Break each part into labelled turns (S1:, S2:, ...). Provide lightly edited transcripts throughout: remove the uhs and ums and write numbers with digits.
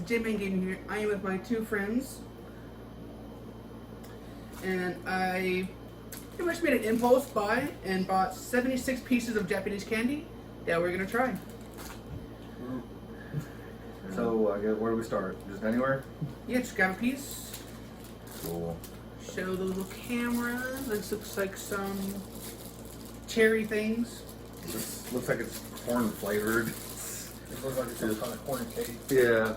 S1: Jim and Game here. I am with my two friends. And I pretty much made an impulse buy and bought 76 pieces of Japanese candy that we're going to try.
S2: So, I guess, where do we start? Just anywhere?
S1: Yeah, just grab a piece.
S2: Cool.
S1: Show the little camera. This looks like some cherry things.
S2: This looks like it's corn flavored.
S3: It looks like it's some kind of corn cake.
S2: Yeah.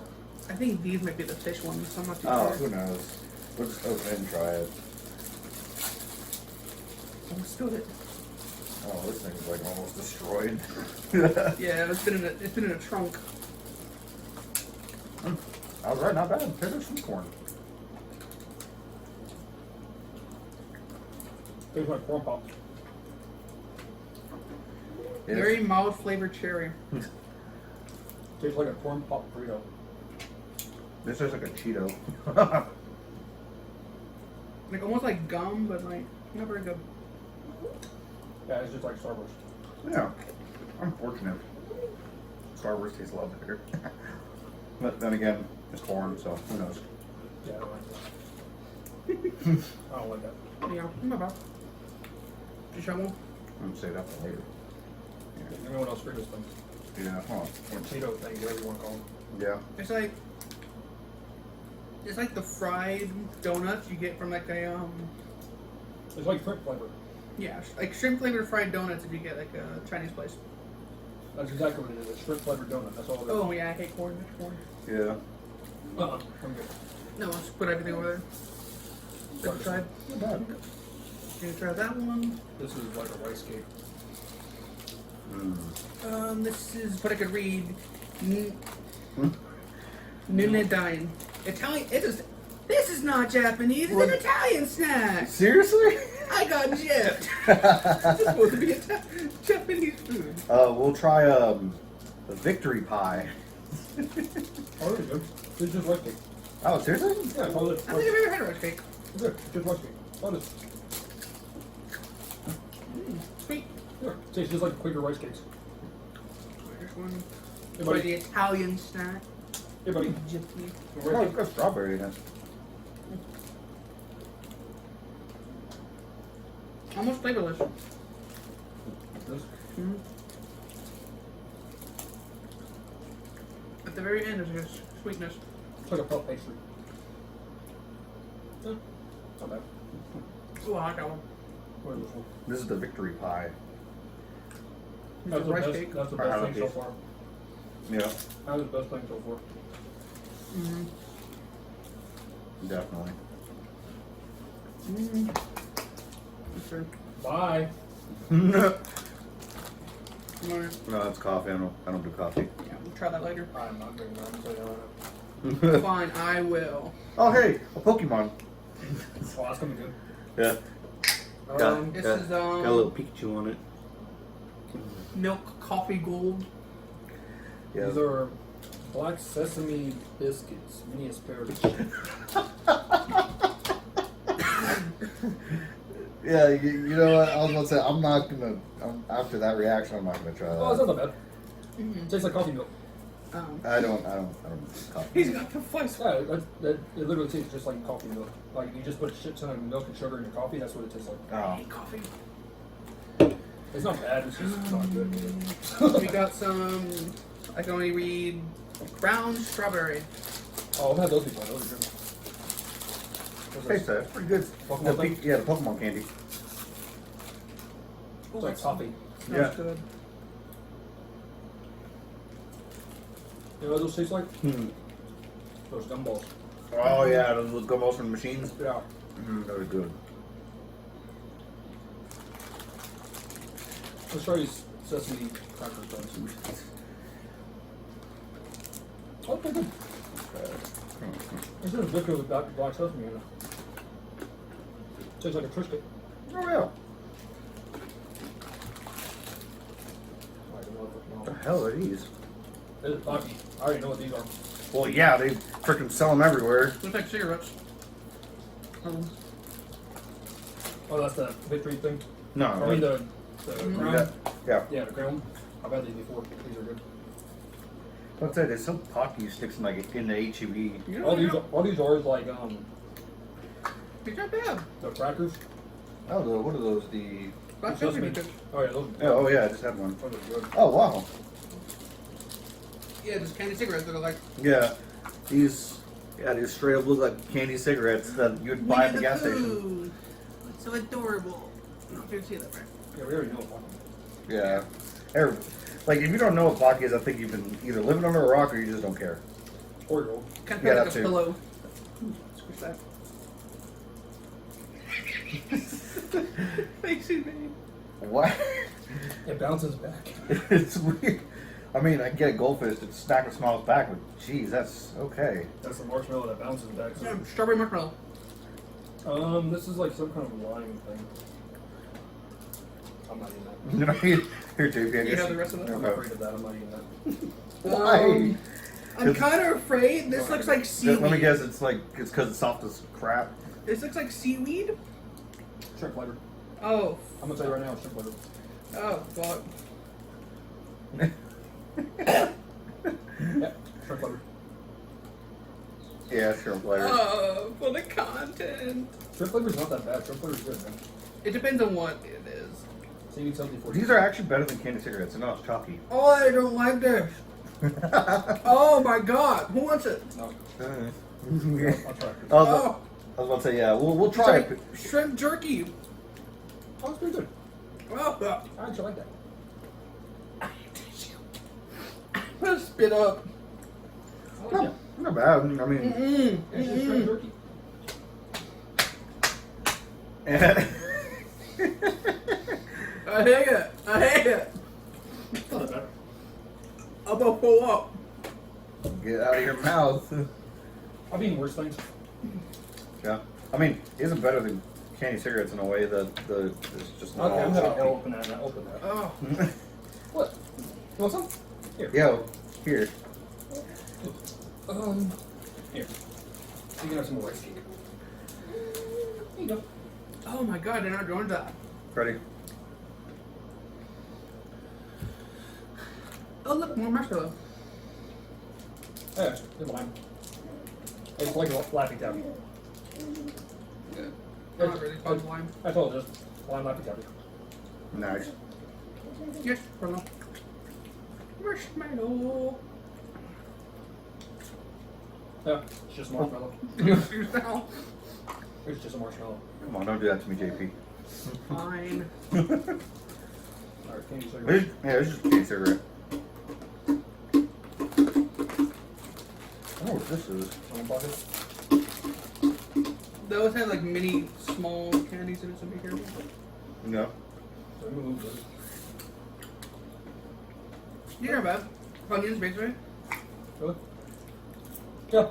S1: I think these might be the fish ones, so I'm not too
S2: Oh,
S1: sure.
S2: who knows? We'll just open it and try it.
S1: Let's do it.
S2: Oh, this thing's like almost destroyed.
S1: Yeah, it's been in a trunk.
S2: I was right, not bad. There's some corn.
S3: Tastes like corn pop.
S2: Yes.
S1: Very mild flavored cherry.
S3: Tastes like a corn pop burrito.
S2: This is like a Cheeto.
S1: Like almost like gum, but like not very good.
S3: Yeah, it's just like Starburst.
S2: Yeah. Unfortunate. Star Wars tastes a lot better. But then again, it's corn, so who knows?
S3: Yeah, I don't like that. I don't like that.
S1: Yeah, not bad. Did you try one?
S2: I'm gonna say that for later.
S3: Anyone else figures things?
S2: Yeah, hold
S3: Or Cheeto thing, whatever you want to call them.
S2: on. Yeah.
S1: It's like the fried donuts you get from like a
S3: It's like shrimp flavor.
S1: yeah, like shrimp flavored fried donuts if you get like a Chinese place.
S3: That's exactly what it is. A shrimp flavored donut. That's all it is.
S1: Oh yeah, I hate corn.
S2: Yeah.
S3: I'm good.
S1: No, let's just put everything over there. Let's try.
S2: Not bad.
S1: Gonna try that one.
S3: This is like a rice cake.
S1: This is what I could read.
S2: Hmm?
S1: Nunedine. Italian. This is not Japanese. It's
S2: What?
S1: an Italian snack.
S2: Seriously?
S1: I got gypped. This is supposed to be Japanese food.
S2: We'll try a victory pie.
S3: Oh, there you go. It's just rice cake.
S2: Oh, seriously?
S3: Yeah, it's all
S1: I
S3: this.
S1: think I've ever had a rice cake.
S3: It's good. It's just rice cake. Oh, this.
S1: Sweet.
S3: Yeah, it tastes just like Quaker rice cakes.
S1: Here's one.
S3: Hey,
S1: For
S3: buddy.
S1: the Italian snack.
S3: Hey, buddy.
S1: Jiffy.
S2: Oh, it's got strawberry in it.
S1: Almost flavorless.
S3: This.
S1: Mm-hmm. At the very end, there's a sweetness.
S3: It's like a puff pastry. Yeah, not bad.
S1: Oh, I like that one.
S3: What is this one?
S2: This is the victory pie.
S1: It's
S3: That's
S1: a
S3: the
S1: rice
S3: best.
S1: cake.
S3: That's the
S2: Or
S3: best thing so
S2: half
S3: far.
S2: Yeah,
S3: That was the best thing so far.
S1: Mm-hmm.
S2: definitely.
S1: Mm-hmm. Sure.
S3: Bye.
S2: No,
S1: Alright.
S2: that's coffee. I don't do coffee.
S1: Yeah, we'll try that later.
S3: I'm not drinking that. I'm telling you right
S1: Fine, I will.
S2: Oh, hey, a Pokemon.
S3: now. Oh, that's gonna be good.
S2: Yeah.
S1: This
S2: got,
S1: is
S2: got a little Pikachu on it.
S1: milk coffee gold.
S2: Yeah.
S3: These are black sesame biscuits, mini asparagus.
S2: Yeah, you know what? I was gonna say I'm not gonna. After that reaction, I'm not gonna try
S3: Oh, it's
S2: that.
S3: not that bad.
S1: Mm-hmm.
S3: Tastes like coffee milk.
S2: I don't do coffee.
S1: He's got the voice.
S3: Yeah, it literally tastes just like coffee milk. Like you just put a shit ton of milk and sugar in your coffee. That's what it tastes like.
S1: I
S2: Oh,
S1: hate coffee.
S3: It's not bad. It's just not good.
S1: We got some. I can only read brown strawberry.
S3: Oh, I've had those before. Those are good.
S2: tastes that. Pretty good.
S3: Pokemon thing?
S2: Yeah, the Pokemon candy.
S3: It's like coffee.
S1: Smells
S2: Yeah.
S1: good.
S3: You know what those taste like?
S2: Hmm.
S3: Those gumballs.
S2: Oh yeah, those little gumballs from the machines.
S3: Yeah.
S2: Those are good.
S3: Let's try these sesame cracker things. Oh, they're good. This is liquid with black sesame in it. Tastes like a Triscuit.
S2: Oh yeah.
S3: I don't know
S2: What the hell are these?
S3: This is coffee. I already know what these are.
S2: Well, yeah, they freaking sell them everywhere.
S1: Looks like cigarettes.
S3: Oh, that's the victory thing?
S2: No,
S3: I mean the crown?
S2: yeah.
S3: Yeah, the crown. I've had these before. These are good.
S2: What's that? There's some pocky sticks in like in the HEB.
S1: You know,
S3: All these are like
S1: These aren't bad.
S3: the crackers.
S2: Oh, what are those? The
S1: Black
S3: It's just
S1: pepper
S3: mint.
S1: because
S3: Oh yeah, those.
S2: oh yeah, I just had one.
S3: Those are good.
S2: Oh wow.
S1: yeah, just candy cigarettes that are like
S2: Yeah, these straight up look like candy cigarettes that you'd buy at the gas station.
S1: It's so adorable. I don't know if you can see that, right?
S3: Yeah, we already know about them.
S2: Yeah. Like if you don't know what pocky is, I think you've been either living under a rock or you just don't care.
S3: Or gold.
S1: Kind of
S2: Yeah,
S1: like
S2: that
S1: a
S2: too.
S1: pillow. Squish that. Makes you mad.
S2: What?
S3: It bounces back.
S2: It's weird. I mean, I get goldfish. It's snack and smiles back, but geez, that's okay.
S3: That's the marshmallow that bounces back.
S1: Yeah, strawberry marshmallow.
S3: This is like some kind of lime thing. I'm not eating that.
S2: You know, here, JP. I
S1: You
S2: guess
S1: have the rest of that?
S3: I'm
S2: Okay.
S3: afraid of that. I'm not eating that.
S2: Why?
S1: I'm kind of afraid. This looks like seaweed.
S2: Let me guess. It's because it's soft as crap.
S1: This looks like seaweed.
S3: Shrimp flavor.
S1: Oh.
S3: I'm gonna tell you right now, it's shrimp flavor.
S1: Oh, fuck.
S3: Yeah, shrimp flavor.
S2: Yeah, sure, flavor.
S1: Oh, for the content.
S3: Shrimp flavor's not that bad. Shrimp flavor's good, man.
S1: It depends on what it is.
S3: Seaweed 74.
S2: These are actually better than candy cigarettes. They're not as chalky.
S1: Oh, I don't like this. Oh my god. Who wants it?
S3: No,
S2: Yeah.
S3: I'll try it.
S1: Oh,
S2: I was about to say, yeah, we'll
S1: it's
S2: try
S1: like
S2: it.
S1: shrimp jerky.
S3: Oh, it's pretty good.
S1: Oh,
S3: I actually like that.
S1: I'm gonna spit up.
S3: I like
S2: Not,
S3: that.
S2: not bad. I mean,
S1: Mm-mm.
S3: It's just shrimp jerky.
S1: I hate it. I hate it.
S3: It's not that bad.
S1: I'm gonna pull up.
S2: get out of your mouth.
S3: I've eaten worse things.
S2: Yeah. I mean, it isn't better than candy cigarettes in a way that it's just not
S3: Okay, I'm
S2: all
S3: gonna
S2: chalky.
S3: open that. Open that.
S1: Oh.
S3: What? You want some? Here.
S2: Yo, here.
S3: Here. You can have some more rice cake. There you go.
S1: Oh my god, they're not doing that.
S2: Ready?
S1: Oh look, more marshmallow.
S3: Yeah, it's lime. It's like a Laffy Taffy.
S1: Yeah. Not really fun lime.
S3: I told you, just lime Laffy Taffy.
S2: Nice.
S1: Yes, Bruno. Marshmallow.
S3: Yeah, it's just marshmallow.
S1: Yourself.
S3: It's just a marshmallow.
S2: Come on, don't do that to me, JP.
S1: Fine.
S3: Alright, candy cigarette.
S2: It's just a candy cigarette. I don't know what this is.
S3: One bucket.
S1: Those have like mini small candies in it, so be careful.
S2: No.
S3: So we move this.
S1: You're not bad. Onions, basically.
S3: Really? Yeah.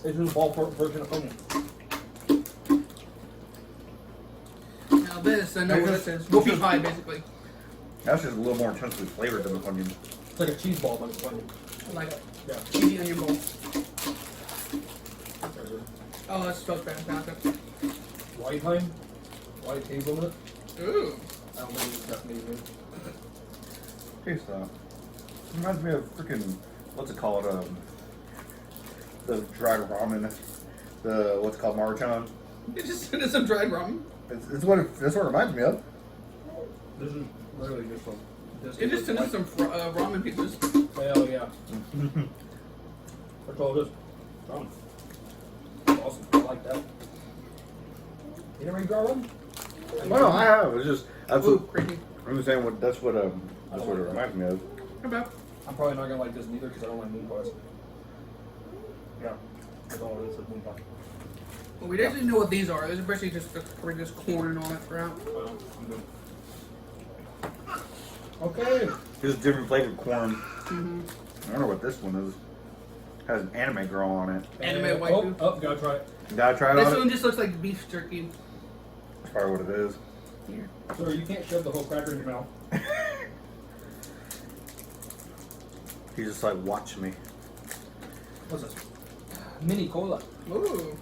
S3: It's just a ball version of onion.
S1: Now this, I know what this is. Whoopie pie, basically.
S2: That's just a little more intensely flavored than the onion.
S3: It's like a cheese ball, but it's onion.
S1: I like it.
S3: Yeah.
S1: Cheesy onion bowl.
S3: There's a
S1: Oh, that smells fantastic.
S3: white pine. White hazelnut.
S1: Ooh.
S3: I don't think it's definitely good.
S2: Taste that. Reminds me of freaking, what's it called? The dried ramen. The, what's it called, Maruchan.
S1: You just sent us some dried ramen.
S2: That's what it reminds me of.
S3: This is literally just a.
S1: You just sent us some ramen pieces.
S3: Hell yeah. That's all it is. Ramen. Awesome. I like that. You never eat dry ramen?
S2: No, I have. It's just, that's
S1: Ooh,
S2: what,
S1: crazy.
S2: I'm just saying that's what it reminds me of.
S1: How about?
S3: I'm probably not gonna like this neither because I don't like moon pies. Yeah. That's all it is, moon pie.
S1: Well, we definitely know what these are. These are basically just corn and all that crap.
S3: Well, I'm good. Okay.
S2: There's different flavored corn.
S1: Mm-hmm.
S2: I wonder what this one is. Has an anime girl on it.
S1: Anime white
S3: Oh,
S1: food.
S3: oh, gotta try it.
S2: Gotta try it
S1: This
S2: on
S1: one
S2: it?
S1: just looks like beef jerky.
S2: That's probably what it is.
S1: Here.
S3: Sir, you can't shove the whole cracker in your mouth.
S2: He's just like, watch me.
S3: What's this? Mini cola.
S1: Ooh.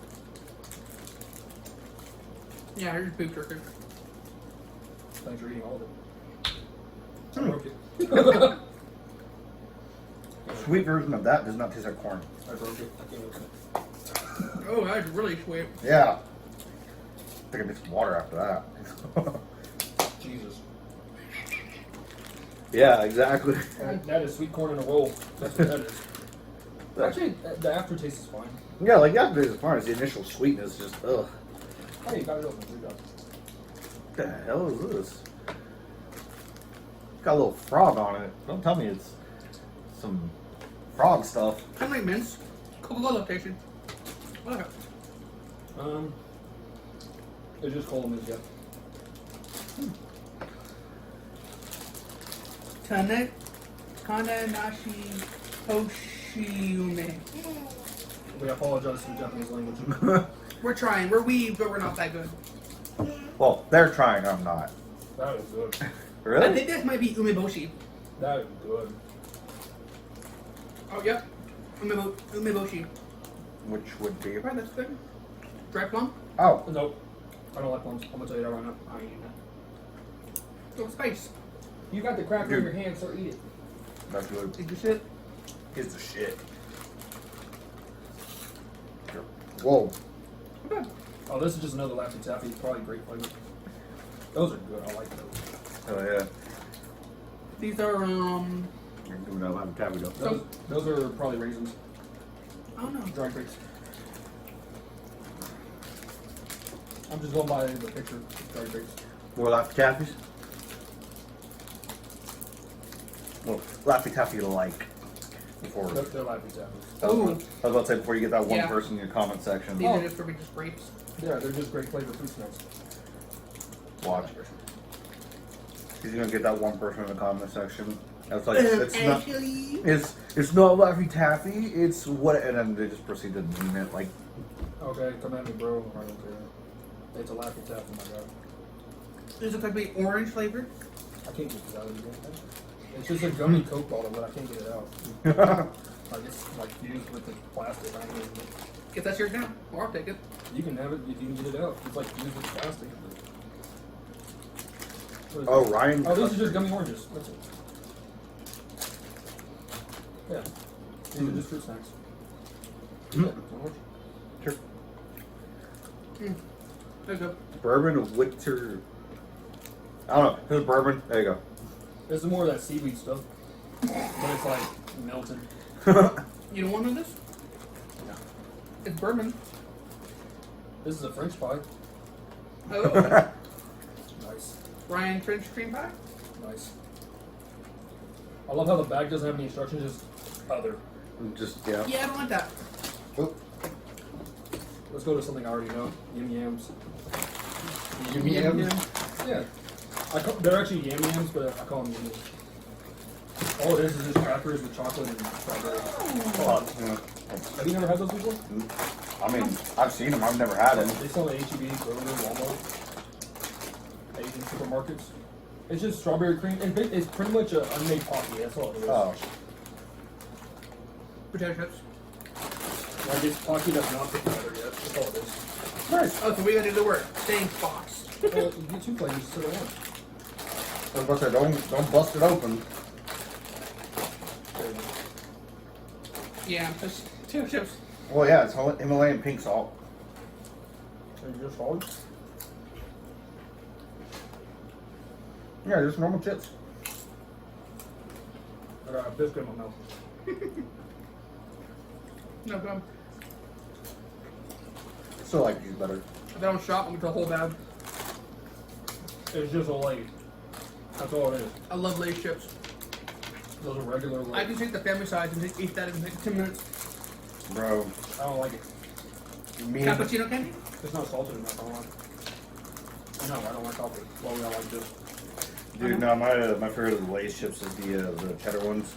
S1: Yeah, here's beef jerky.
S3: Thanks for eating all of it. I
S2: Hmm.
S3: broke it.
S2: sweet version of that does not taste like corn.
S3: I broke it. I can't open it.
S1: Oh, that's really sweet.
S2: Yeah. I think I need some water after that.
S3: Jesus.
S2: Yeah, exactly.
S3: That is sweet corn in a roll. That's what that is. Actually, the aftertaste is fine.
S2: Yeah, like that is fine. It's the initial sweetness, just ugh.
S3: Hey, you got it open. Good job.
S2: What the hell is this? Got a little frog on it. Don't tell me it's some frog stuff.
S1: Kind of like mince. Coca-Cola station. What?
S3: It's just cold mints, yeah.
S1: Kananashi Hoshiume.
S3: We apologize for the Japanese language.
S1: We're trying. We're weeb, but we're not that good.
S2: Well, they're trying. I'm not.
S3: That is good.
S1: I
S2: Really?
S1: think that might be umeboshi.
S3: That is good.
S1: Oh, yep. Umeboshi.
S2: Which would be?
S1: Right, that's good. Dry plum.
S2: Oh,
S3: Nope. I don't like plums. I'm gonna tell you that right now. I ain't eating that.
S1: Oh, spice.
S3: You got the cracker
S2: Dude.
S3: in your hand, so eat it.
S2: that's good.
S1: Did you shit?
S2: It's the shit. Whoa.
S1: Okay.
S3: Oh, this is just another Laffy Taffy. Probably great flavor. Those are good. I like those.
S2: Oh yeah.
S1: These are,
S2: You're doing that on tabby though.
S3: Those are probably raisins.
S1: I don't know.
S3: Dry grapes. I'm just going by the picture. Dry grapes.
S2: More Laffy Taffies? Well, Laffy Taffy like before.
S3: They're Laffy Taffy.
S2: I was
S1: Ooh.
S2: about to say before you get that one
S1: Yeah.
S2: person in your comment section.
S1: These are just for just grapes.
S3: Yeah, they're just great flavor fruit snacks.
S2: Watch. He's gonna get that one person in the comment section. That's like it's not.
S1: Actually.
S2: It's not Laffy Taffy. It's what, and then they just proceed to meme it like.
S3: Okay, come at me, bro. I don't care. It's a Laffy Taffy, my god.
S1: Does it like to be orange flavored?
S3: I can't get this out of again. It's just a gummy Coke bottle, but I can't get it out. Like it's like fused with the plastic. I can't get it.
S1: If that's yours now, or I'll take it.
S3: You can have it if you can get it out. It's like fused with plastic. What is
S2: Oh,
S3: it?
S2: Ryan.
S3: Oh, these are just gummy oranges. That's it. Yeah. These are just fruit snacks.
S2: Mm.
S3: Orange.
S2: Sure.
S1: There you go.
S2: Bourbon winter. I don't know. Here's bourbon. There you go.
S3: This is more of that seaweed stuff. But it's like melted.
S1: You don't want none of this?
S3: No.
S1: It's bourbon.
S3: This is a French pie.
S1: Oh.
S3: Nice.
S1: Ryan French cream pie?
S3: Nice. I love how the bag doesn't have any instructions, just other.
S2: Just yeah.
S1: Yeah, I don't like that.
S2: Oh.
S3: Let's go to something I already know. Yams.
S2: Yams?
S3: Yeah. They're actually yams, but I call them yams. All it is just crackers with chocolate and strawberry.
S2: Yeah.
S3: Have you never had those before?
S2: I mean, I've seen them. I've never had them.
S3: They sell at H-E-B, Kroger, Walmart, Asian supermarkets. It's just strawberry cream, and it's pretty much an unmade coffee. That's all it is.
S2: Oh.
S1: Potato chips.
S3: Like it's coffee that's not put together yet. That's all it is.
S2: Nice.
S1: Oh, so we gotta do the work. Thanks, box.
S3: Well, you get two flavors instead of one.
S2: I was about to say, don't bust it open.
S3: There you go.
S1: Yeah, just potato chips.
S2: Well, yeah, it's Himalayan pink salt.
S3: And you just hold.
S2: Yeah, just normal chips.
S3: I got a biscuit in my mouth.
S1: No problem.
S2: Still like these better.
S1: If I don't shop, I'm gonna the whole bag.
S3: It's just a Lay's. That's all it is.
S1: I love Lay's chips.
S3: Those are regular
S1: I
S3: Lay's.
S1: can take the family size and eat that in like 10 minutes.
S2: Bro.
S3: I don't like it.
S2: Me and
S1: Cappuccino candy?
S3: It's not salted enough. I don't like it. No, I don't like coffee. Well, we all like this.
S2: dude, no, my favorite of the Lay's chips is the cheddar ones.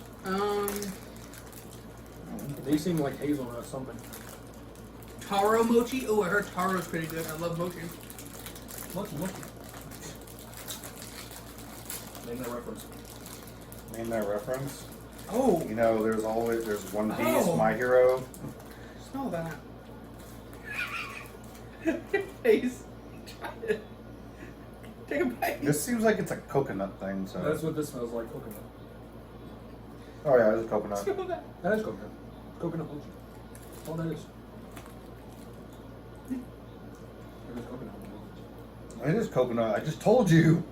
S3: These seem like hazelnut something.
S1: Taro mochi? Oh, I heard taro's pretty good. I love mochi.
S3: Mochi. Name that reference.
S2: Name that reference.
S1: Oh,
S2: You know, there's One Piece,
S1: Oh.
S2: My Hero.
S1: smell that. Face. Take a bite.
S2: This seems like it's a coconut thing, so.
S3: That's what this smells like, coconut.
S2: Oh yeah, it's coconut.
S3: That is coconut. Coconut mochi. That's all that is. It is coconut mochi.
S2: It is coconut. I just told you.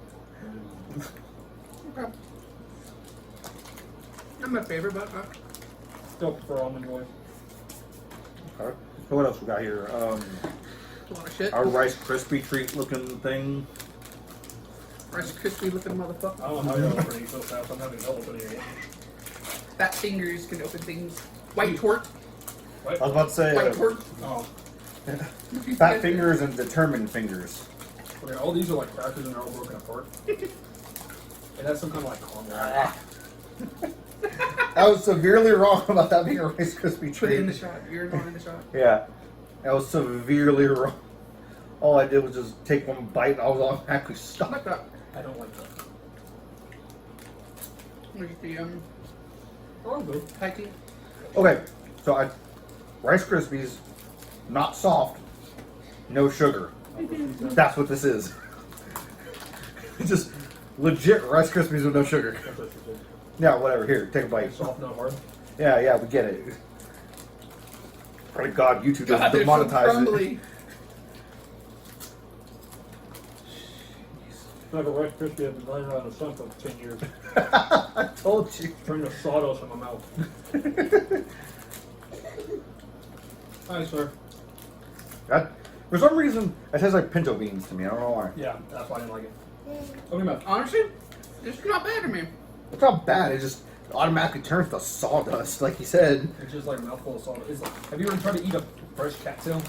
S1: Okay. Not my favorite, but
S3: Still prefer almond joy.
S2: Okay. So what else we got here?
S1: a lot of shit.
S2: Our Rice Krispie treat looking thing.
S1: Rice Krispie looking motherfucker.
S3: I don't know how you're opening so fast. I'm having trouble opening it.
S1: Fat fingers can open things. White Tort.
S3: What?
S2: I was about to say
S1: White Tort.
S3: Oh.
S2: fat fingers and determined fingers.
S3: Okay, all these are like crackers and they're all broken apart. It has some kind of like caramel.
S2: I was severely wrong about that being a Rice Krispie treat.
S1: Put it in the shot. You're going in the shot.
S2: Yeah, I was severely wrong. All I did was just take one bite and I was automatically
S1: I
S2: stuck.
S1: like that.
S3: I don't like that.
S1: There's the
S3: Oh, good.
S1: hiking.
S2: Okay, so Rice Krispies, not soft, no sugar. That's what this is. Just legit Rice Krispies with no sugar.
S3: That's what you
S2: Yeah, whatever. Here, take a bite.
S3: said. Soft, not hard.
S2: Yeah, we get it. Pray to God, YouTube
S1: God,
S2: doesn't
S1: they're so
S2: demonetize it.
S1: crumbly.
S3: Like a Rice Krispie I've been lying around the sun for 10 years.
S2: I told you.
S3: Turning the sawdust in my mouth. Hi, sir.
S2: That, for some reason, it tastes like pinto beans to me. I don't know why.
S3: Yeah, that's why I didn't like it. Open your mouth.
S1: Honestly, it's not bad to me.
S2: It's not bad. It just automatically turns to sawdust, like you said.
S3: It's just like a mouthful of sawdust. It's like, have you ever tried to eat a fresh cattail?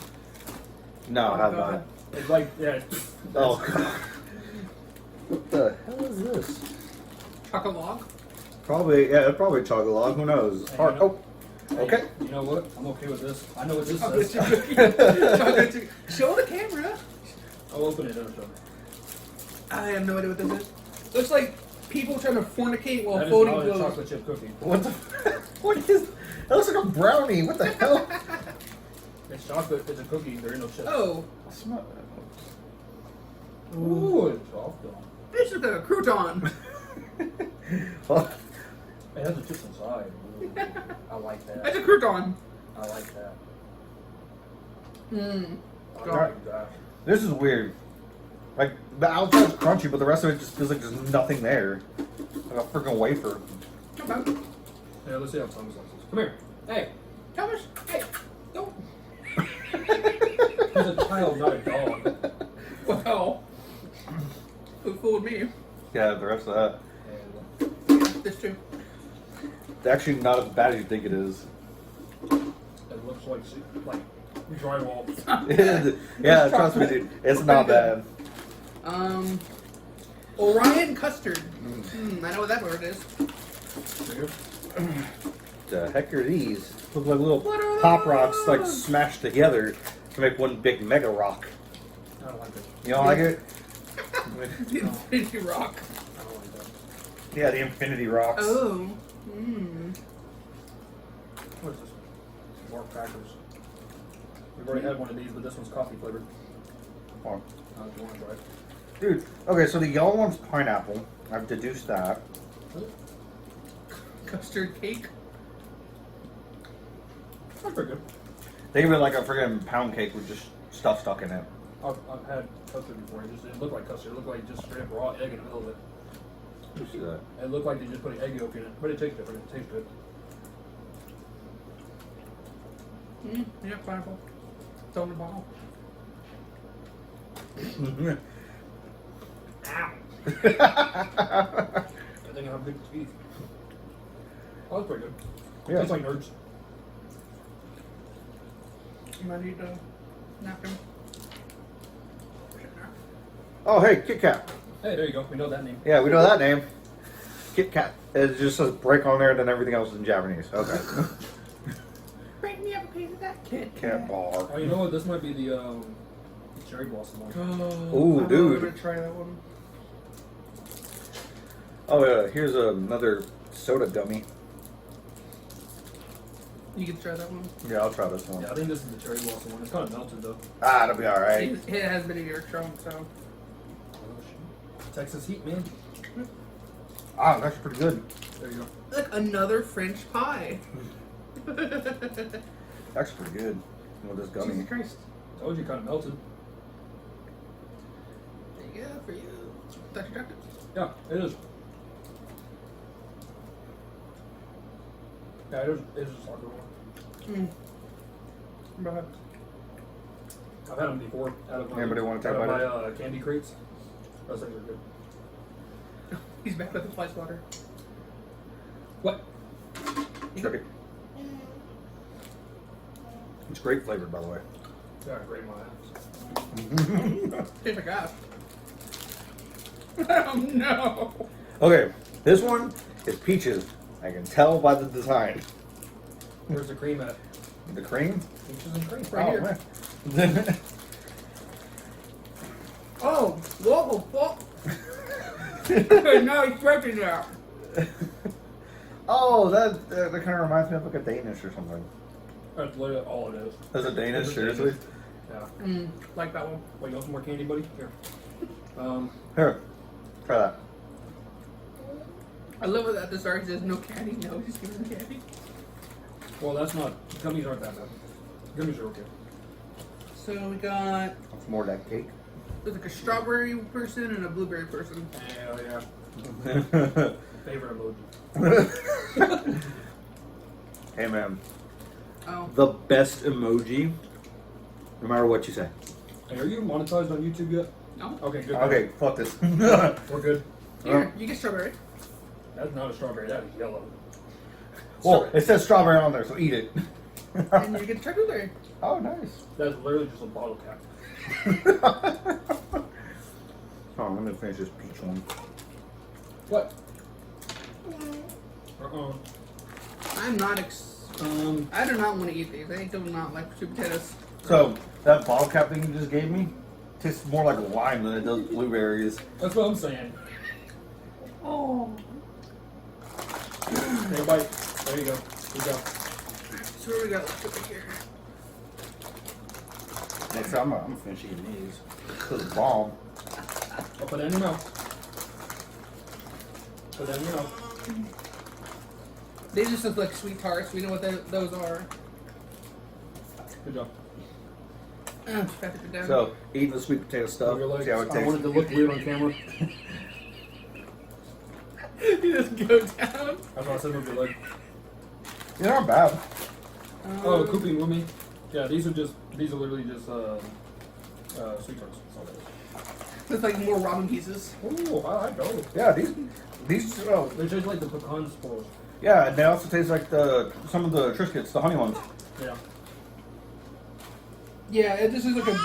S2: No, I have
S1: God.
S2: not.
S3: It's like, yeah. It's,
S2: Oh God. What the hell is this?
S1: Chocolate.
S2: Probably, yeah, probably chocolate log. Who knows? Hard. Oh, okay.
S3: You know what? I'm okay with this. I know what this
S1: Chocolate
S3: says.
S1: chip cookie. Chocolate chip. Show the camera.
S3: I'll open it. Don't show me.
S1: I have no idea what this is. Looks like people trying to fornicate while
S3: That is
S1: folding
S3: not a
S1: clothes.
S3: chocolate chip cookie.
S2: What the? What is? That looks like a brownie. What the hell?
S3: It's chocolate. It's a cookie. There is no chip.
S1: Oh,
S2: Smell.
S3: Ooh, it's soft though.
S1: this is like a crouton.
S2: Well,
S3: It has the chips inside. Ooh, I like
S1: That's
S3: that.
S1: a crouton.
S3: I like that.
S1: Mmm.
S3: Oh
S1: God.
S3: my gosh.
S2: this is weird. Like the outside's crunchy, but the rest of it just feels like there's nothing there. Like a freaking wafer.
S1: Okay.
S3: Yeah, let's see how Thomas likes this. Come here. Hey,
S1: Thomas, hey, don't.
S3: he's a child, not a dog.
S1: Well, who fooled me?
S2: Yeah, the rest of that.
S3: And
S1: This too.
S2: It's actually not as bad as you think it is.
S3: it looks like drywall.
S2: Yeah, trust me, dude. It's not bad.
S1: Orion Custard. I know what that word is.
S2: The heck are these? Look like little
S1: What are
S2: pop rocks, like
S1: those?
S2: smashed together to make one big mega rock.
S3: I don't like it.
S2: You don't like it?
S1: The Infinity Rock.
S3: I don't like that.
S2: Yeah, the Infinity Rocks.
S1: Oh. Mmm.
S3: What is this? More crackers. We've already had one of these, but this one's coffee flavored.
S2: Hold on.
S3: If you want to try it.
S2: Dude, okay, so the yellow one's pineapple. I've deduced that.
S1: Custard cake.
S3: That's pretty good.
S2: They give it like a friggin' pound cake with just stuff stuck in it.
S3: I've had custard before. It just didn't look like custard. It looked like just straight up raw egg in the middle of it.
S2: You see that?
S3: It looked like they just put an egg yolk in it, but it tastes different. It tastes good.
S1: Yeah, pineapple. It's on the bottle. Ow.
S3: I think I have big teeth. Oh, that's pretty good.
S2: Yeah.
S3: Tastes like nerds.
S1: You might need a napkin.
S2: Oh, hey, Kit Kat.
S3: Hey, there you go. We know that name.
S2: Yeah, we know that name. Kit Kat. It just says break on there, then everything else is in Japanese. Okay.
S1: Bring me up a piece of that Kit
S2: Cat bar.
S3: Oh, you know what? This might be the cherry blossom one.
S2: Ooh,
S1: I'm
S2: dude.
S1: gonna try that one.
S2: Oh, yeah, here's another soda gummy.
S1: You can try that one.
S2: Yeah, I'll try this one.
S3: Yeah, I think this is the cherry blossom one. It's kind of melted though.
S2: Ah, it'll be alright.
S1: It has been a year strong, so.
S3: Texas heat, man.
S2: Ah, that's pretty good.
S3: There you go.
S1: Like another French pie.
S2: That's pretty good. With this gummy.
S1: Jesus Christ.
S3: Told you, kind of melted.
S1: There you go for you. Thought you dropped it.
S3: Yeah, it is. Yeah, it is a soccer one.
S1: But
S3: I've had them before. Out of my,
S2: Anybody want to try
S3: out of
S2: about
S3: my candy crates. Those things are good.
S1: he's back with the fly swatter.
S3: What?
S2: Okay. It's grape flavored, by the way.
S3: Yeah, great my ass.
S1: Tastes like ass. Oh no.
S2: Okay, this one is peaches. I can tell by the design.
S3: Where's the cream at?
S2: The cream?
S3: Peaches and cream.
S1: Right here.
S2: Man.
S1: Oh, whoa, whoa. No, he's stretching it out.
S2: Oh, that kind of reminds me of like a Danish or something.
S3: That's literally all it is.
S2: That's a Danish,
S3: It's a
S2: seriously?
S3: Yeah.
S1: Like that one.
S3: Wait, you want some more candy, buddy? Here.
S2: Here, try that.
S1: I love it at the start. He says no candy. No, he's giving him candy.
S3: Well, that's not. Gummies aren't that bad. Gummies are okay.
S1: So we got
S2: It's more that cake.
S1: there's like a strawberry person and a blueberry person.
S3: Hell yeah. Favorite emoji.
S2: Hey man,
S1: Oh,
S2: the best emoji, no matter what you say.
S3: Hey, are you monetized on YouTube yet?
S1: no.
S3: Okay, good.
S2: Okay, fuck this.
S3: We're good.
S1: Here, you get strawberry.
S3: That's not a strawberry. That is yellow.
S2: Well, it says strawberry on there, so eat it.
S1: And you get to try blueberry.
S2: Oh, nice.
S3: That's literally just a bottle cap.
S2: Oh, let me finish this peach one.
S3: What?
S1: I'm not. I do not want to eat these. I do not like sweet potatoes.
S2: So, that bottle cap thing you just gave me tastes more like lime than it does blueberries.
S3: That's what I'm saying.
S1: Oh.
S3: Take a bite. There you go. Good job.
S1: So what we got left over here?
S2: Next time, I'm finishing eating these. This is bomb.
S3: I'll put that in your mouth. Put that in your mouth.
S1: They just look like sweet tarts. We know what those are.
S3: Good job.
S1: Just have to put down.
S2: So, eating the sweet potato stuff.
S3: Your legs.
S2: See how it
S3: I
S2: tastes.
S3: wanted to look weird on camera.
S1: you just go down.
S3: That's why I said move your leg.
S2: They're not bad.
S3: Oh, Koopy Moomy. Yeah, these are literally just sweet tarts. That's all that is.
S1: Looks like more ramen pieces.
S3: Ooh, I like those.
S2: Yeah, these
S3: They taste like the pecan spores.
S2: yeah, and they also taste like some of the Triscuits, the honey ones.
S3: Yeah.
S1: Yeah, this is like a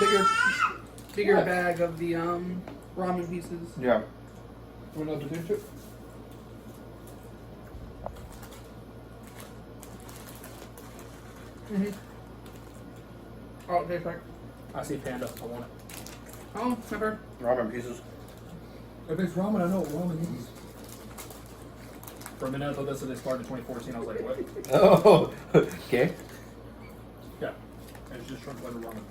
S1: bigger
S3: What?
S1: bag of the ramen pieces.
S2: Yeah.
S3: Want another potato chip?
S1: Oh, it tastes like.
S3: I see panda. I want it.
S1: Oh, never.
S2: Ramen pieces.
S3: If it's ramen, I know what ramen is. For a minute, I thought that's what they started in 2014. I was like, what?
S2: Oh, okay.
S3: Yeah. And it's just shrimp butter ramen.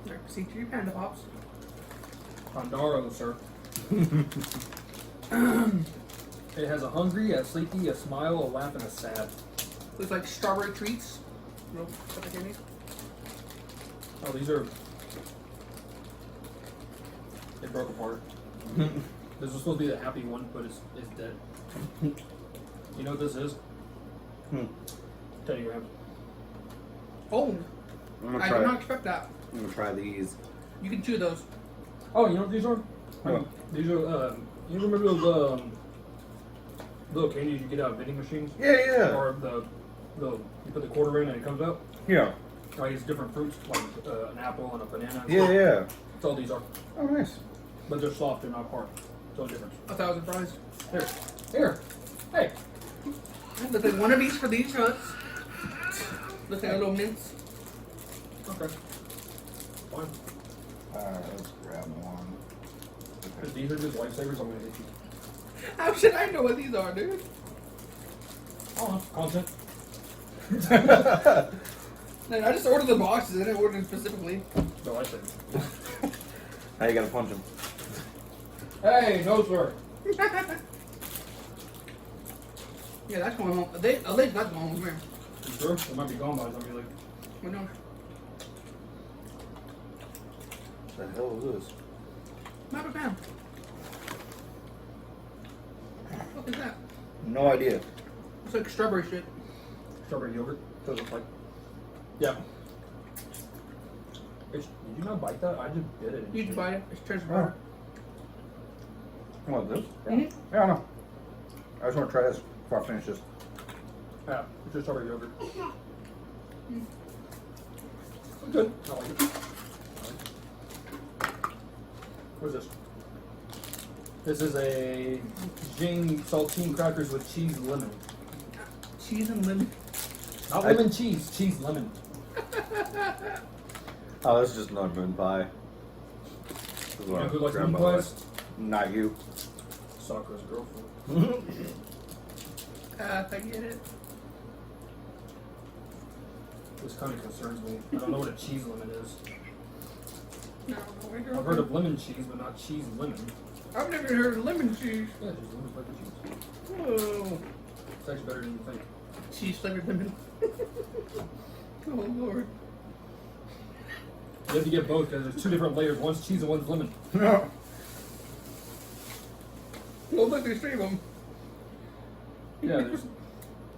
S1: There, see to your panda pops.
S3: Pandaro, sir. It has a hungry, a sleepy, a smile, a laugh, and a sad.
S1: Looks like strawberry treats. Nope, what they gave me.
S3: Oh, these are. It broke apart. This was supposed to be the happy one, but it's dead. You know what this is? Teddy Graham.
S1: Oh,
S2: I'm gonna
S1: I
S2: try.
S1: did not expect that.
S2: I'm gonna try these.
S1: You can chew those.
S3: Oh, you know what these are?
S2: What?
S3: These are. You remember those little candies you get out of vending machines?
S2: Yeah,
S3: Or the you put the quarter in and it comes out.
S2: yeah.
S3: I use different fruits like an apple and a banana. And
S2: Yeah,
S3: stuff.
S2: yeah.
S3: That's all these are,
S2: Oh, nice.
S3: but they're soft. They're not hard. It's all different.
S1: I thought I was surprised.
S3: Here. Hey.
S1: Looks like one of each for these nuts. Looks like a little mince.
S3: Okay. Fine.
S2: Alright, let's grab one.
S3: Because these are just lifesavers. I'm gonna hit you.
S1: How should I know what these are, dude?
S3: Oh, content.
S1: Man, I just ordered the boxes. I didn't order them specifically.
S3: They're lifesavers.
S2: Now you gotta punch him.
S3: Hey, no sir.
S1: Yeah, that's going home. At least that's going home here.
S3: You sure? It might be gone by the time you like.
S1: Who knows?
S2: What the hell is this?
S1: Not a fan. What is that?
S2: No idea.
S1: It's like strawberry shit.
S3: Strawberry yogurt. Does it look like? Yeah. Did you not bite that? I just did it.
S1: You can buy it. It's treasure
S2: Oh.
S1: bar.
S2: What, this?
S1: Mhm.
S2: Yeah, I know. I just want to try this before I finish this.
S3: Yeah, it's just strawberry yogurt. Good. I like it. What's this? This is a Jing saltine crackers with cheese and lemon.
S1: Cheese and lemon.
S3: Not lemon cheese, cheese lemon.
S2: Oh, this is just not moon pie. This is
S3: You
S2: what
S3: know who likes
S2: grandma
S3: moon
S2: likes.
S3: pies?
S2: Not you.
S3: Sakura's girlfriend.
S1: If I get it.
S3: This kind of concerns me. I don't know what a cheese lemon is.
S1: No, no,
S3: I've heard of lemon cheese, but not cheese lemon.
S1: I've never heard of lemon cheese.
S3: Yeah, just lemon flavored cheese.
S1: Whoa.
S3: It's actually better than you think.
S1: Cheese flavored lemon. Oh lord.
S3: You have to get both because there's two different layers. One's cheese and one's lemon.
S2: No.
S1: Well, look, there's 3 of them.
S3: Yeah, there's.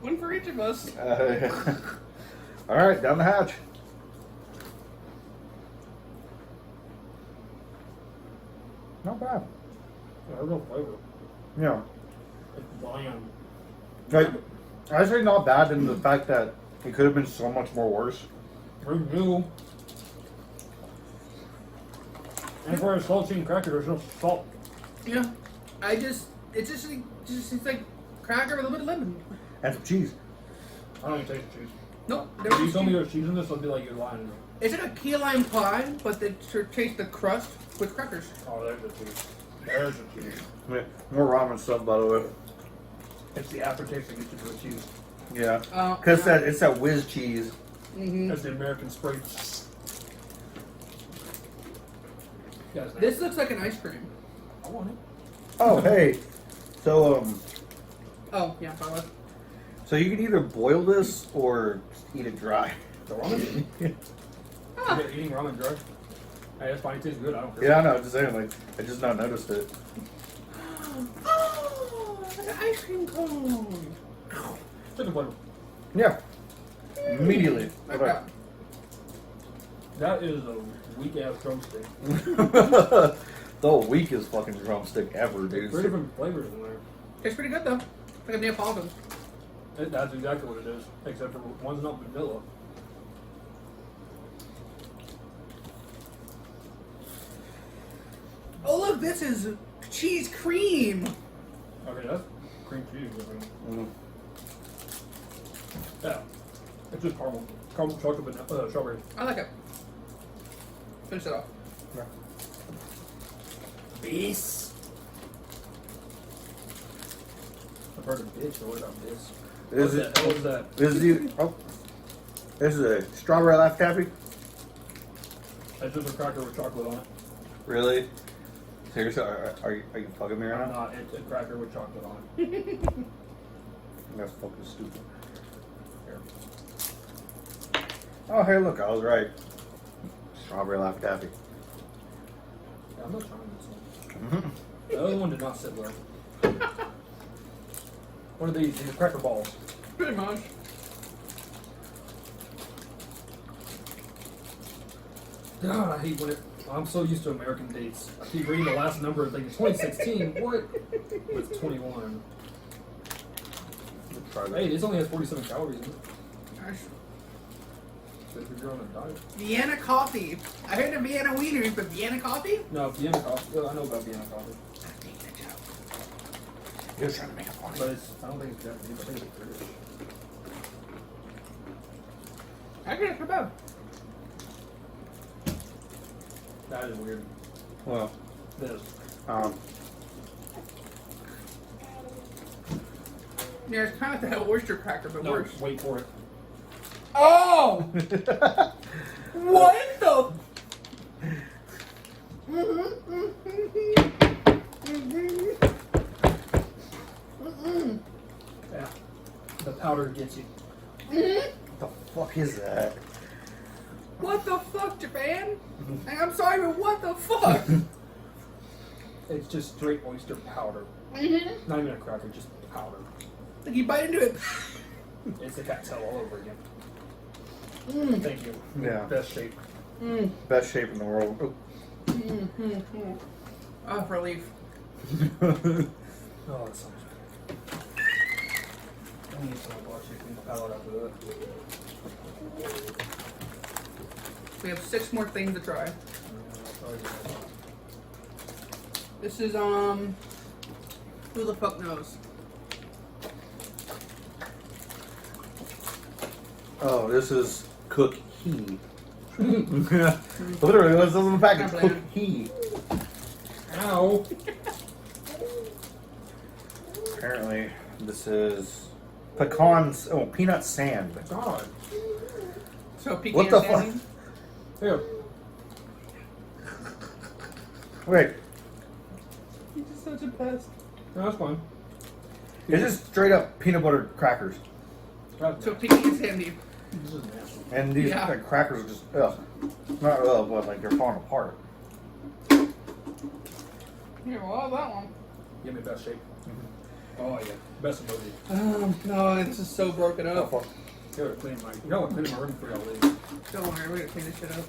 S1: One for each of us.
S2: All right, down the hatch. Not bad.
S3: There's no flavor.
S2: Yeah.
S3: It's bland.
S2: Like, I say not bad in the fact that it could have been so much more worse.
S3: Very new. And for a saltine cracker, there's no salt.
S1: Yeah. It's like cracker with a little bit of lemon.
S2: And some cheese.
S3: I don't even taste the cheese.
S1: Nope.
S3: If you told me there's cheese in this, I'd be like, you're lying to me.
S1: It's like a key lime pie, but they taste the crust with crackers.
S3: Oh, there's the cheese. There's the cheese.
S2: Yeah, more ramen stuff, by the way.
S3: It's the aftertaste that gets you to the cheese.
S2: Yeah. Because
S1: yeah.
S2: it's that whiz cheese.
S1: Mm-hmm.
S3: That's the American spray. Guys,
S1: This looks like an ice cream.
S3: I want it.
S2: Oh, hey. So,
S1: Oh, yeah, by the way.
S2: so you can either boil this or eat it dry.
S3: The ramen?
S1: Ah.
S3: You're eating ramen dry? Hey, that's fine. It tastes good. I don't care.
S2: Yeah, I know. Just saying, like, I just not noticed it.
S1: Oh, an ice cream cone.
S3: Chicken flavor.
S2: Yeah. Immediately.
S1: Like that.
S3: That is a weak ass drumstick.
S2: The whole weakest fucking drumstick ever, dude.
S3: 3 different flavors in there.
S1: Tastes pretty good though. Like a Neapolitan.
S3: That's exactly what it is. Except for one's not vanilla.
S1: Oh look, this is cheese cream.
S3: Okay, that's cream cheese. I think.
S2: Mm.
S3: Yeah. It's just caramel. Caramel chocolate vanilla, strawberry.
S1: I like it. Finish it off.
S2: Yeah.
S1: This.
S3: I've heard of bitch, but what about this?
S2: Is
S3: What
S2: it?
S3: was that?
S2: This is you. Oh, this is a strawberry laugh taffy.
S3: That's just a cracker with chocolate on it.
S2: Really? Seriously? Are you fucking me right
S3: I'm
S2: now?
S3: not. It's a cracker with chocolate on it.
S2: That's fucking stupid.
S3: Here.
S2: Oh, hey, look, I was right. Strawberry laugh taffy.
S3: Yeah, I'm not trying this one.
S2: Mm-hmm.
S3: The other one did not sit well. What are these? These are cracker balls.
S1: Pretty much.
S3: God, I hate when it. I'm so used to American dates. I keep reading the last number and thinking 2016. What? With 21.
S2: Let's try that.
S3: Hey, this only has 47 calories in it.
S1: Gosh.
S3: So if you're on a diet.
S1: Vienna coffee. I heard of Vienna wieners, but Vienna coffee?
S3: No, Vienna coffee. Well, I know about Vienna coffee.
S2: You're trying to make a point.
S3: But it's, I don't think it's Japanese. I think it's British.
S1: Actually, it's not bad.
S3: That is weird.
S2: Well,
S3: This.
S1: Yeah, it's kind of like that oyster cracker, but
S3: No,
S1: worse.
S3: wait for it.
S1: Oh! What the?
S3: powder gets you.
S2: What the fuck is that?
S1: What the fuck, Japan? I'm sorry, but what the fuck?
S3: It's just straight oyster powder. Not even a cracker, just powder.
S1: Like you bite into it.
S3: It's the cat's tail all over again. Thank you.
S2: Yeah.
S3: Best shape.
S2: Best shape in the world.
S1: Oh, relief.
S3: Oh, that sounds good. I need some more chicken palate after that.
S1: We have 6 more things to try. This is, who the fuck knows?
S2: Oh, this is cookie. Literally, what's on the package? Cookie.
S3: Ow!
S2: Apparently, this is pecans. Oh, peanut sand.
S3: God.
S1: So pecan
S2: What the
S1: candy?
S2: fuck?
S3: Here.
S2: Wait,
S1: He's just such a pest.
S3: No, that's fine.
S2: it's just straight up peanut butter crackers,
S1: So pecan candy.
S3: This is nasty.
S2: and these
S1: Yeah.
S2: like, crackers are just not but like they're falling apart.
S1: Here, well, that one.
S3: Give me best shape. Oh yeah, best emoji.
S1: No, this is so broken
S2: Oh,
S1: up.
S2: fuck.
S3: Here, clean my. You know what? Clean my room for y'all leave.
S1: Don't worry, we're gonna clean this shit up.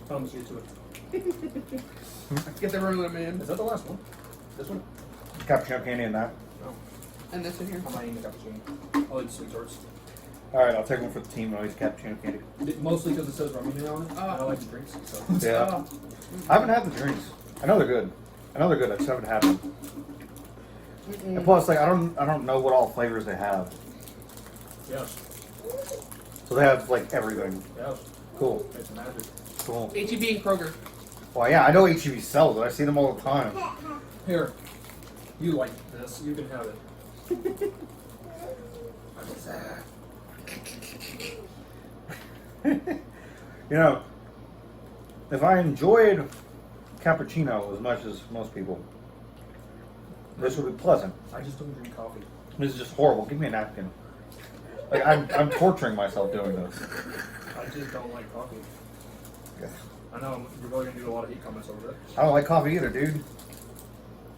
S3: Thumbs you to it.
S1: Get the room in.
S3: Is that the last one? This one?
S2: Cappuccino candy in that.
S3: No.
S1: And this in here.
S3: I'm not eating the cappuccino. I'll eat the sweet tarts.
S2: All right, I'll take one for the team. I'll use cappuccino candy.
S3: Mostly because it says ramen on it.
S1: Oh.
S3: And I like the drinks. So.
S2: Yeah,
S1: Oh.
S2: I haven't had the drinks. I know they're good. I know they're good. I just haven't had them. And plus, like I don't know what all flavors they have.
S3: Yes.
S2: So they have like everything.
S3: Yes.
S2: Cool.
S3: It's magic.
S2: Cool.
S1: H-E-B and Kroger.
S2: Well, yeah, I know HEB sells it. I see them all the time.
S3: Here. You like this. You can have it.
S2: You know, if I enjoyed cappuccino as much as most people, this would be pleasant.
S3: I just don't drink coffee.
S2: This is just horrible. Give me a napkin. Like I'm torturing myself doing this.
S3: I just don't like coffee.
S2: Yeah.
S3: I know you're really gonna do a lot of hate comments over that.
S2: I don't like coffee either, dude.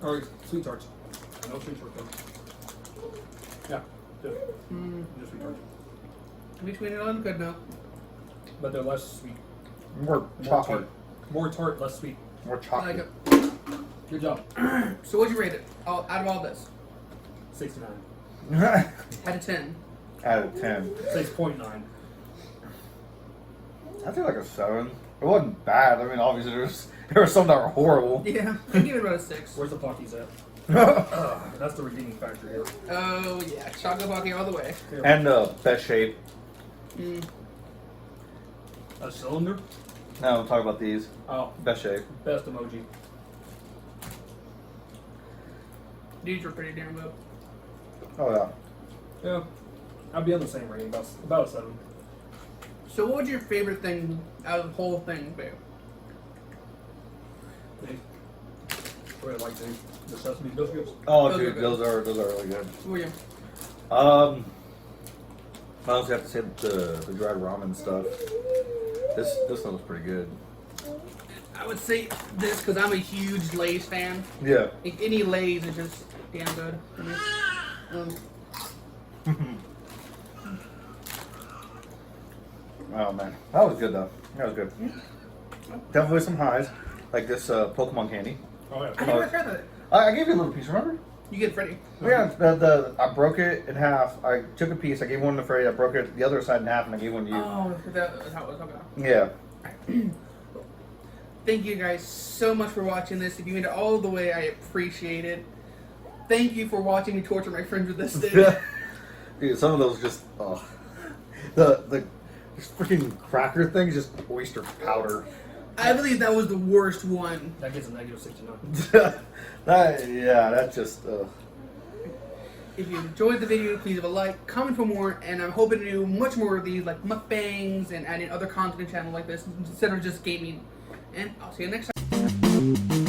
S3: Or sweet tarts. I know sweet tarts. Yeah. Just sweet tarts.
S1: Between it all good now.
S3: But they're less sweet.
S2: More
S3: More
S2: chocolate.
S3: tart. More tart, less sweet.
S2: More
S1: I like
S2: chocolate.
S1: it.
S3: Good job.
S1: So what'd you rate it? Out of all this?
S3: 69.
S1: Out of 10.
S2: Out of 10.
S3: 6.9.
S2: I feel like a 7. It wasn't bad. I mean, obviously there was some that were horrible.
S1: Yeah, I give it about a 6.
S3: Where's the Pockies at? That's the redeeming factor here.
S1: Oh yeah, chocolate pocky all the way.
S3: Here.
S2: And best shape.
S3: A cylinder?
S2: No, I'm talking about these.
S3: Oh,
S2: Best shape.
S3: best emoji.
S1: These were pretty damn good.
S2: Oh yeah.
S3: Yeah. I'd be on the same rating, about a 7.
S1: So what was your favorite thing out of the whole thing, babe?
S3: What I like the sesame biscuits.
S2: Oh,
S1: Those are
S2: dude,
S1: good.
S2: those are really good.
S1: Who were you?
S2: I honestly have to say the dried ramen stuff. This one was pretty good.
S1: I would say this because I'm a huge Lay's fan.
S2: Yeah.
S1: Like, any Lay's is just damn good for me.
S2: Oh man, that was good though. That was good. Definitely some highs, like this Pokemon candy.
S3: Oh, yeah.
S1: I never tried that.
S2: I gave you a little piece, remember?
S1: You get Freddy.
S2: Yeah, I broke it in half. I took a piece. I gave one to Freddie. I broke it the other side in half, and I gave one to you.
S1: Oh, that's how it was. Okay.
S2: Yeah.
S1: Thank you guys so much for watching this. If you made it all the way, I appreciate it. Thank you for watching me torture my friends with this thing.
S2: Dude, some of those just the freaking cracker thing is just oyster powder.
S1: I believe that was the worst one.
S3: That gets a negative 69.
S2: That just.
S1: If you enjoyed the video, please leave a like, comment for more, and I'm hoping to do much more of these, like mukbangs and adding other content to the channel like this instead of just gaming. And I'll see you next time.